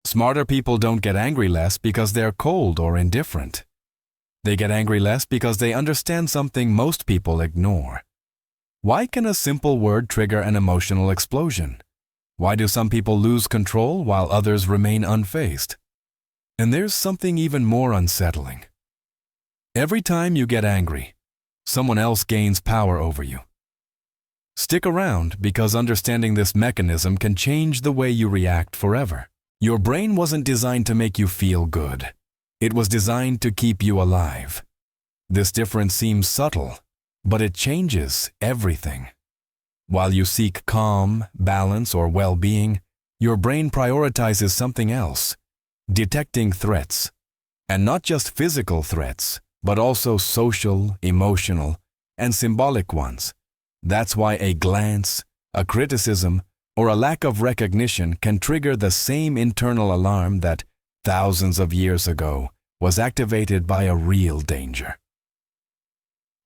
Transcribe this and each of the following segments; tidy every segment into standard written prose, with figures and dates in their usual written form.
Smarter people don't get angry less because they're cold or indifferent. They get angry less because they understand something most people ignore. Why can a simple word trigger an emotional explosion? Why do some people lose control while others remain unfazed? And there's something even more unsettling. Every time you get angry, someone else gains power over you. Stick around, because understanding this mechanism can change the way you react forever. Your brain wasn't designed to make you feel good. It was designed to keep you alive. This difference seems subtle, but it changes everything. While you seek calm, balance, or well-being, your brain prioritizes something else, detecting threats. And not just physical threats, but also social, emotional, and symbolic ones. That's why a glance, a criticism, or a lack of recognition can trigger the same internal alarm that thousands of years ago was activated by a real danger.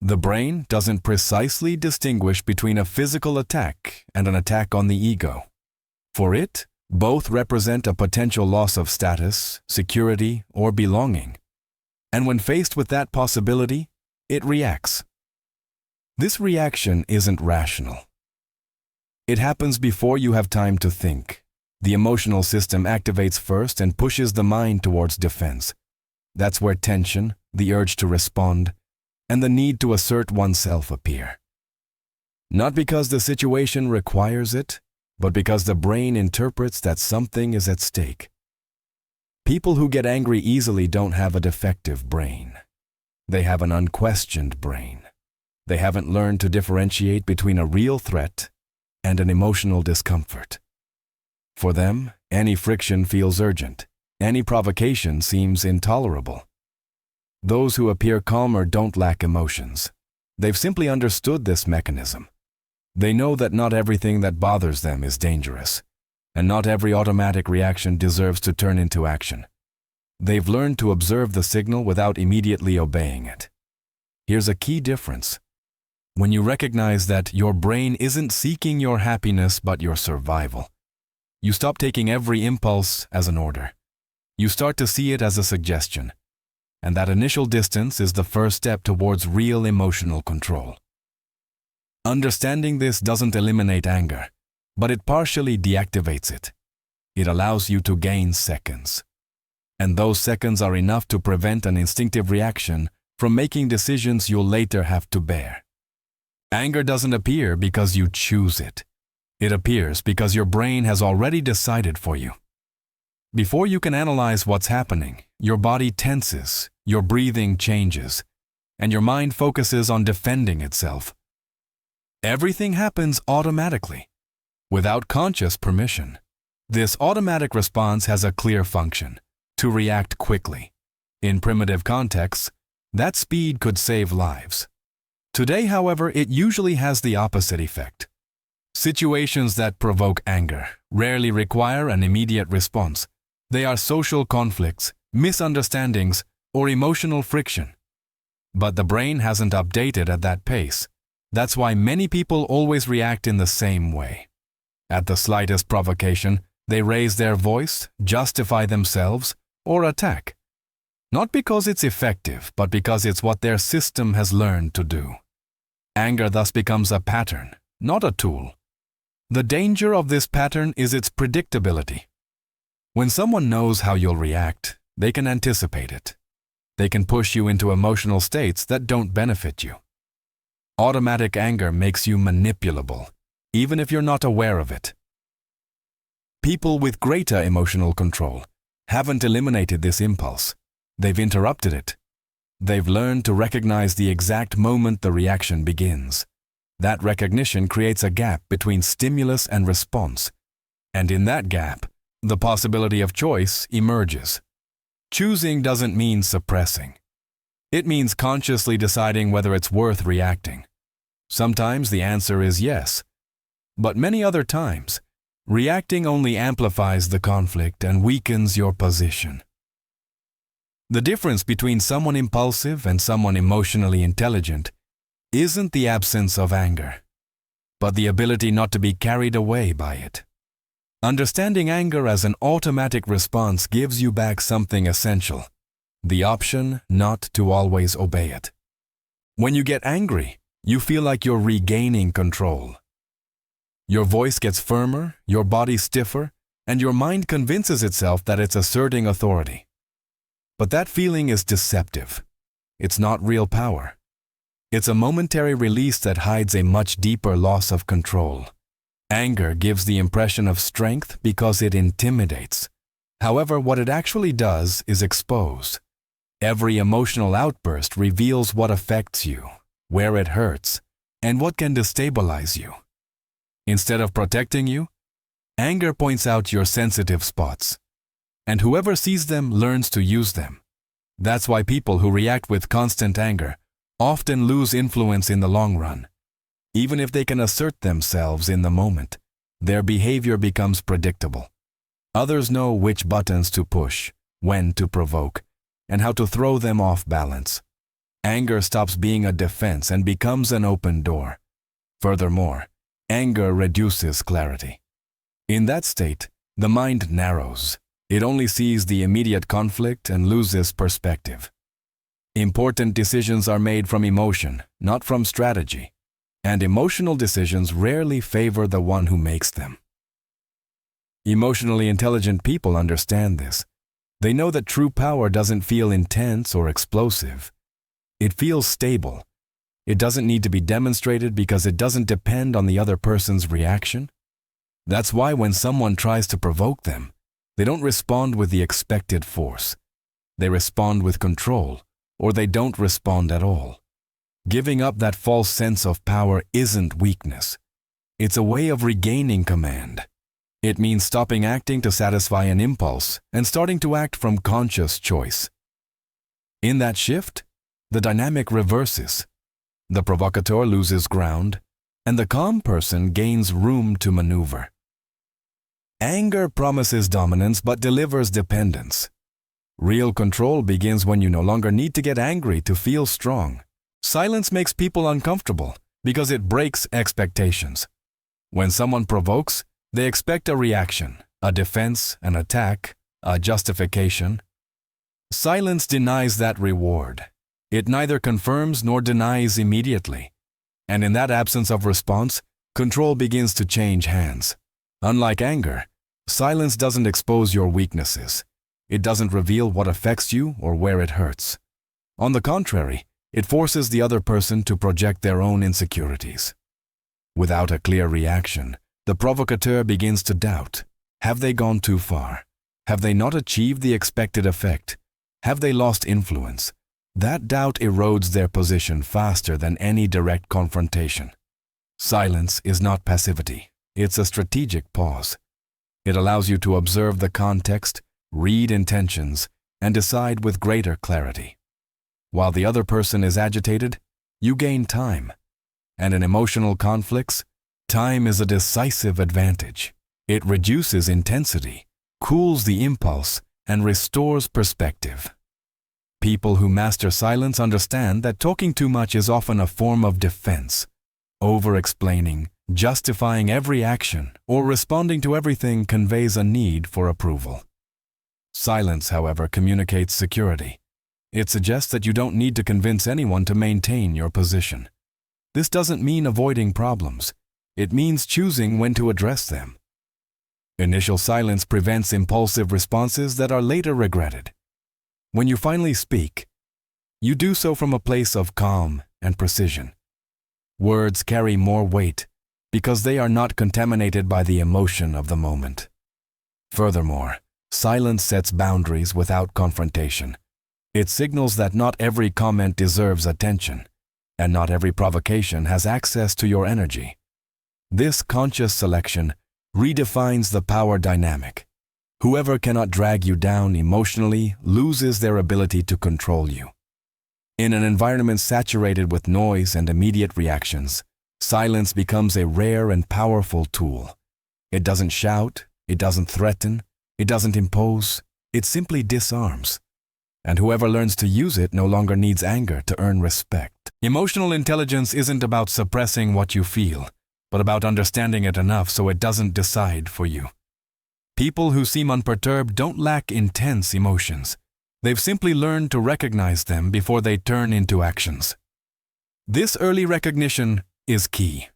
The brain doesn't precisely distinguish between a physical attack and an attack on the ego. For it, both represent a potential loss of status, security, or belonging. And when faced with that possibility, it reacts. This reaction isn't rational. It happens before you have time to think. The emotional system activates first and pushes the mind towards defense. That's where tension, the urge to respond, and the need to assert oneself appear. Not because the situation requires it, but because the brain interprets that something is at stake. People who get angry easily don't have a defective brain. They have an unquestioned brain. They haven't learned to differentiate between a real threat and an emotional discomfort. For them, any friction feels urgent. Any provocation seems intolerable. Those who appear calmer don't lack emotions. They've simply understood this mechanism. They know that not everything that bothers them is dangerous, and not every automatic reaction deserves to turn into action. They've learned to observe the signal without immediately obeying it. Here's a key difference. When you recognize that your brain isn't seeking your happiness but your survival, you stop taking every impulse as an order. You start to see it as a suggestion. And that initial distance is the first step towards real emotional control. Understanding this doesn't eliminate anger, but it partially deactivates it. It allows you to gain seconds. And those seconds are enough to prevent an instinctive reaction from making decisions you'll later have to bear. Anger doesn't appear because you choose it. It appears because your brain has already decided for you. Before you can analyze what's happening, your body tenses, your breathing changes, and your mind focuses on defending itself. Everything happens automatically, without conscious permission. This automatic response has a clear function: to react quickly. In primitive contexts, that speed could save lives. Today, however, it usually has the opposite effect. Situations that provoke anger rarely require an immediate response. They are social conflicts, misunderstandings, or emotional friction. But the brain hasn't updated at that pace. That's why many people always react in the same way. At the slightest provocation, they raise their voice, justify themselves, or attack. Not because it's effective, but because it's what their system has learned to do. Anger thus becomes a pattern, not a tool. The danger of this pattern is its predictability. When someone knows how you'll react, they can anticipate it. They can push you into emotional states that don't benefit you. Automatic anger makes you manipulable, even if you're not aware of it. People with greater emotional control haven't eliminated this impulse. They've interrupted it. They've learned to recognize the exact moment the reaction begins. That recognition creates a gap between stimulus and response. And in that gap, the possibility of choice emerges. Choosing doesn't mean suppressing. It means consciously deciding whether it's worth reacting. Sometimes the answer is yes, but many other times, reacting only amplifies the conflict and weakens your position. The difference between someone impulsive and someone emotionally intelligent isn't the absence of anger, but the ability not to be carried away by it. Understanding anger as an automatic response gives you back something essential: the option not to always obey it. When you get angry, you feel like you're regaining control. Your voice gets firmer, your body stiffer, and your mind convinces itself that it's asserting authority. But that feeling is deceptive. It's not real power. It's a momentary release that hides a much deeper loss of control. Anger gives the impression of strength because it intimidates. However, what it actually does is expose. Every emotional outburst reveals what affects you, where it hurts, and what can destabilize you. Instead of protecting you, anger points out your sensitive spots, and whoever sees them learns to use them. That's why people who react with constant anger often lose influence in the long run. Even if they can assert themselves in the moment, their behavior becomes predictable. Others know which buttons to push, when to provoke, and how to throw them off balance. Anger stops being a defense and becomes an open door. Furthermore, anger reduces clarity. In that state, the mind narrows. It only sees the immediate conflict and loses perspective. Important decisions are made from emotion, not from strategy, and emotional decisions rarely favor the one who makes them. Emotionally intelligent people understand this. They know that true power doesn't feel intense or explosive. It feels stable. It doesn't need to be demonstrated because it doesn't depend on the other person's reaction. That's why when someone tries to provoke them, they don't respond with the expected force. They respond with control, or they don't respond at all. Giving up that false sense of power isn't weakness. It's a way of regaining command. It means stopping acting to satisfy an impulse and starting to act from conscious choice. In that shift, the dynamic reverses. The provocateur loses ground, and the calm person gains room to maneuver. Anger promises dominance but delivers dependence. Real control begins when you no longer need to get angry to feel strong. Silence makes people uncomfortable because it breaks expectations. When someone provokes, they expect a reaction, a defense, an attack, a justification. Silence denies that reward. It neither confirms nor denies immediately. And in that absence of response, control begins to change hands. Unlike anger, silence doesn't expose your weaknesses. It doesn't reveal what affects you or where it hurts. On the contrary, it forces the other person to project their own insecurities. Without a clear reaction, the provocateur begins to doubt. Have they gone too far? Have they not achieved the expected effect? Have they lost influence? That doubt erodes their position faster than any direct confrontation. Silence is not passivity. It's a strategic pause. It allows you to observe the context, read intentions, and decide with greater clarity. While the other person is agitated, you gain time. And in emotional conflicts, time is a decisive advantage. It reduces intensity, cools the impulse, and restores perspective. People who master silence understand that talking too much is often a form of defense. Over-explaining, justifying every action, or responding to everything conveys a need for approval. Silence, however, communicates security. It suggests that you don't need to convince anyone to maintain your position. This doesn't mean avoiding problems. It means choosing when to address them. Initial silence prevents impulsive responses that are later regretted. When you finally speak, you do so from a place of calm and precision. Words carry more weight because they are not contaminated by the emotion of the moment. Furthermore, silence sets boundaries without confrontation. It signals that not every comment deserves attention, and not every provocation has access to your energy. This conscious selection redefines the power dynamic. Whoever cannot drag you down emotionally loses their ability to control you. In an environment saturated with noise and immediate reactions, silence becomes a rare and powerful tool. It doesn't shout, it doesn't threaten, it doesn't impose, it simply disarms. And whoever learns to use it no longer needs anger to earn respect. Emotional intelligence isn't about suppressing what you feel, but about understanding it enough so it doesn't decide for you. People who seem unperturbed don't lack intense emotions. They've simply learned to recognize them before they turn into actions. This early recognition is key.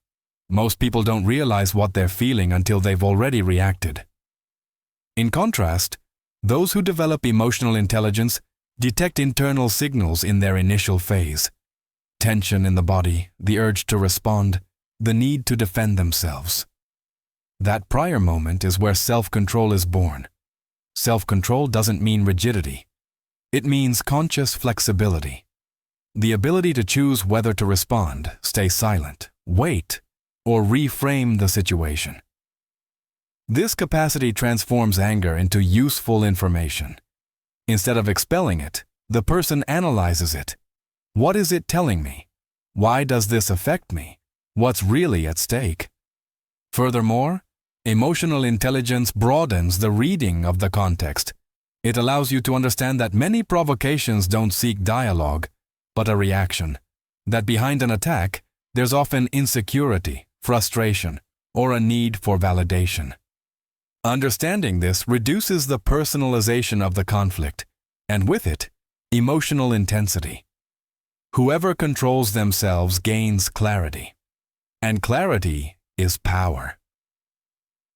Most people don't realize what they're feeling until they've already reacted. In contrast, those who develop emotional intelligence detect internal signals in their initial phase. Tension in the body, the urge to respond, the need to defend themselves. That prior moment is where self-control is born. Self-control doesn't mean rigidity. It means conscious flexibility. The ability to choose whether to respond, stay silent, wait, or reframe the situation. This capacity transforms anger into useful information. Instead of expelling it, the person analyzes it. What is it telling me? Why does this affect me? What's really at stake? Furthermore, emotional intelligence broadens the reading of the context. It allows you to understand that many provocations don't seek dialogue, but a reaction. That behind an attack, there's often insecurity, frustration, or a need for validation. Understanding this reduces the personalization of the conflict, and with it, emotional intensity. Whoever controls themselves gains clarity, and clarity is power.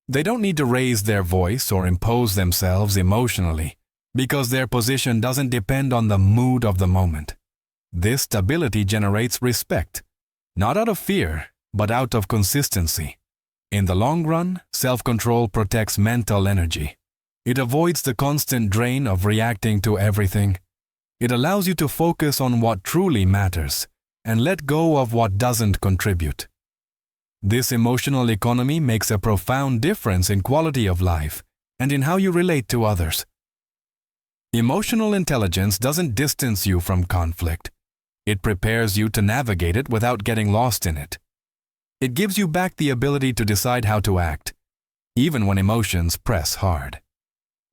They don't need to raise their voice or impose themselves emotionally because their position doesn't depend on the mood of the moment. This stability generates respect, not out of fear, but out of consistency. In the long run, self-control protects mental energy. It avoids the constant drain of reacting to everything. It allows you to focus on what truly matters and let go of what doesn't contribute. This emotional economy makes a profound difference in quality of life and in how you relate to others. Emotional intelligence doesn't distance you from conflict. It prepares you to navigate it without getting lost in it. It gives you back the ability to decide how to act, even when emotions press hard.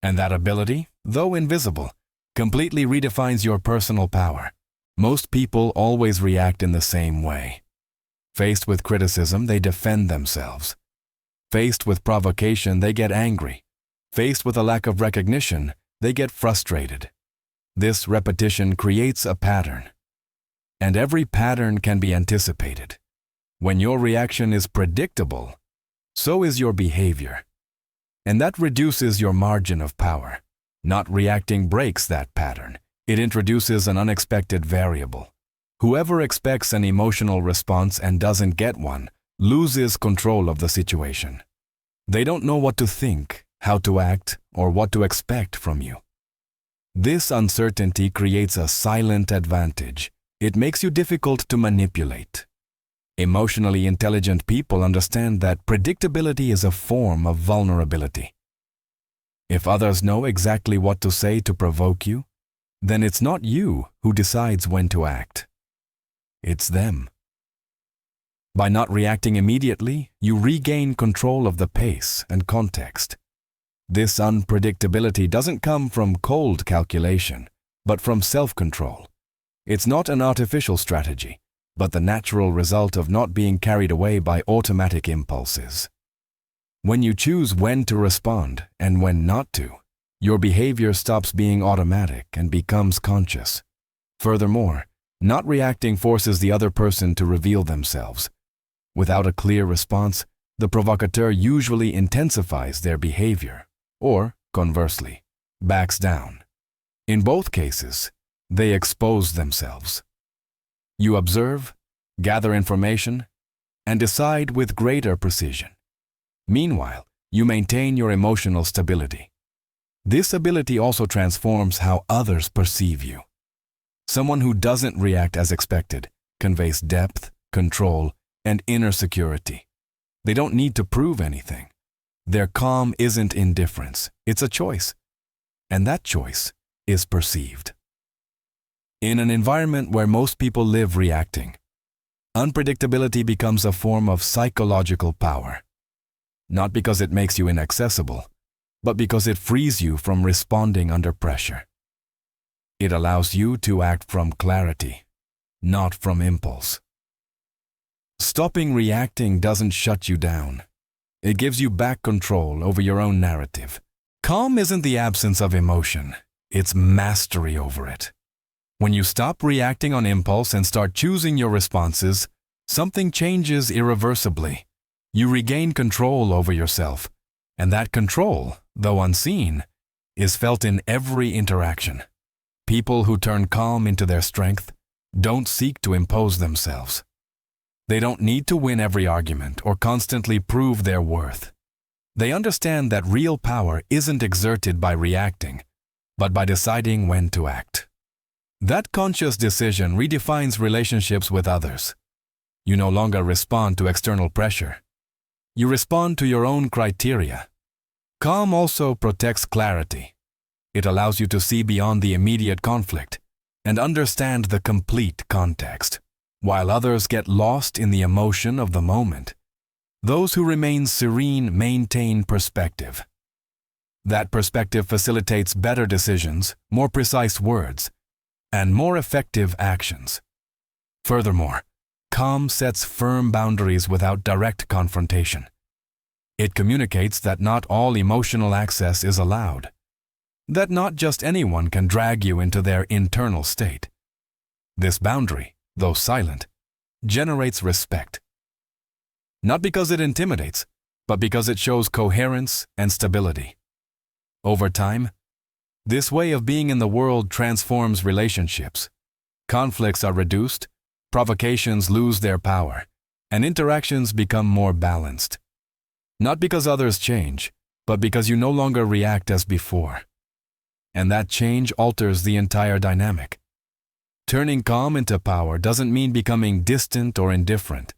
And that ability, though invisible, completely redefines your personal power. Most people always react in the same way. Faced with criticism, they defend themselves. Faced with provocation, they get angry. Faced with a lack of recognition, they get frustrated. This repetition creates a pattern. And every pattern can be anticipated. When your reaction is predictable, so is your behavior. And that reduces your margin of power. Not reacting breaks that pattern. It introduces an unexpected variable. Whoever expects an emotional response and doesn't get one loses control of the situation. They don't know what to think, how to act, or what to expect from you. This uncertainty creates a silent advantage. It makes you difficult to manipulate. Emotionally intelligent people understand that predictability is a form of vulnerability. If others know exactly what to say to provoke you, then it's not you who decides when to act. It's them. By not reacting immediately, you regain control of the pace and context. This unpredictability doesn't come from cold calculation, but from self-control. It's not an artificial strategy, but the natural result of not being carried away by automatic impulses. When you choose when to respond and when not to, your behavior stops being automatic and becomes conscious. Furthermore, not reacting forces the other person to reveal themselves. Without a clear response, the provocateur usually intensifies their behavior, or, conversely, backs down. In both cases, they expose themselves. You observe, gather information, and decide with greater precision. Meanwhile, you maintain your emotional stability. This ability also transforms how others perceive you. Someone who doesn't react as expected conveys depth, control, and inner security. They don't need to prove anything. Their calm isn't indifference, it's a choice. And that choice is perceived. In an environment where most people live reacting, unpredictability becomes a form of psychological power. Not because it makes you inaccessible, but because it frees you from responding under pressure. It allows you to act from clarity, not from impulse. Stopping reacting doesn't shut you down. It gives you back control over your own narrative. Calm isn't the absence of emotion, it's mastery over it. When you stop reacting on impulse and start choosing your responses, something changes irreversibly. You regain control over yourself, and that control, though unseen, is felt in every interaction. People who turn calm into their strength don't seek to impose themselves. They don't need to win every argument or constantly prove their worth. They understand that real power isn't exerted by reacting, but by deciding when to act. That conscious decision redefines relationships with others. You no longer respond to external pressure. You respond to your own criteria. Calm also protects clarity. It allows you to see beyond the immediate conflict and understand the complete context. While others get lost in the emotion of the moment, those who remain serene maintain perspective. That perspective facilitates better decisions, more precise words, and more effective actions. Furthermore, calm sets firm boundaries without direct confrontation. It communicates that not all emotional access is allowed, that not just anyone can drag you into their internal state. This boundary, though silent, generates respect. Not because it intimidates, but because it shows coherence and stability. Over time, this way of being in the world transforms relationships. Conflicts are reduced, provocations lose their power, and interactions become more balanced. Not because others change, but because you no longer react as before. And that change alters the entire dynamic. Turning calm into power doesn't mean becoming distant or indifferent.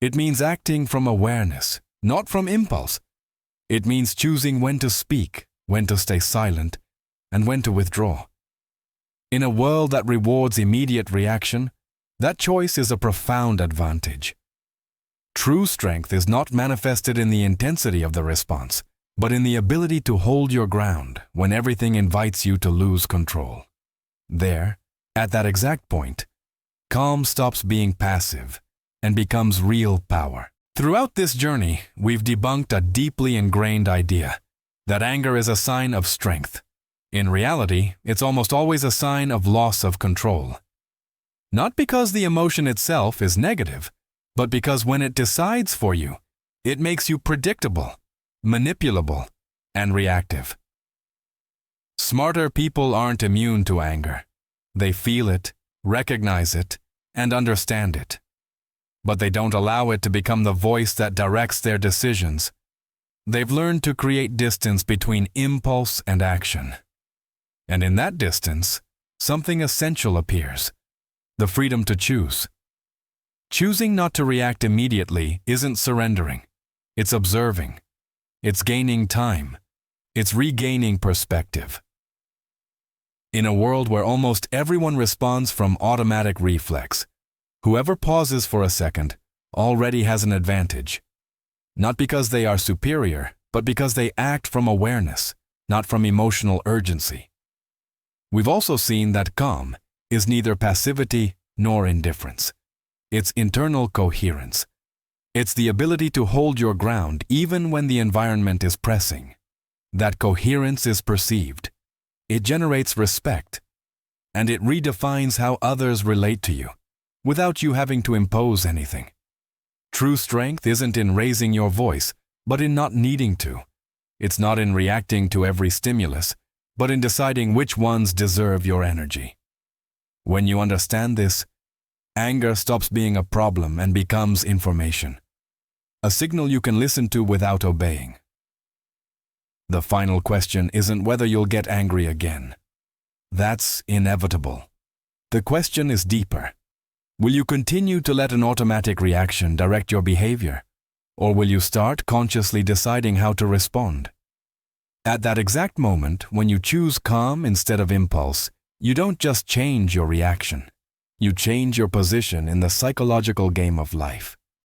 It means acting from awareness, not from impulse. It means choosing when to speak, when to stay silent, and when to withdraw. In a world that rewards immediate reaction, that choice is a profound advantage. True strength is not manifested in the intensity of the response, but in the ability to hold your ground when everything invites you to lose control. There, at that exact point, calm stops being passive and becomes real power. Throughout this journey, we've debunked a deeply ingrained idea that anger is a sign of strength. In reality, it's almost always a sign of loss of control. Not because the emotion itself is negative, but because when it decides for you, it makes you predictable, manipulable, and reactive. Smarter people aren't immune to anger. They feel it, recognize it, and understand it. But they don't allow it to become the voice that directs their decisions. They've learned to create distance between impulse and action. And in that distance, something essential appears: the freedom to choose. Choosing not to react immediately isn't surrendering. It's observing. It's gaining time. It's regaining perspective. In a world where almost everyone responds from automatic reflex, whoever pauses for a second already has an advantage. Not because they are superior, but because they act from awareness, not from emotional urgency. We've also seen that calm is neither passivity nor indifference. It's internal coherence. It's the ability to hold your ground even when the environment is pressing. That coherence is perceived. It generates respect, and it redefines how others relate to you, without you having to impose anything. True strength isn't in raising your voice, but in not needing to. It's not in reacting to every stimulus, but in deciding which ones deserve your energy. When you understand this, anger stops being a problem and becomes information, a signal you can listen to without obeying. The final question isn't whether you'll get angry again. That's inevitable. The question is deeper. Will you continue to let an automatic reaction direct your behavior, or will you start consciously deciding how to respond? At that exact moment, when you choose calm instead of impulse, you don't just change your reaction. You change your position in the psychological game of life.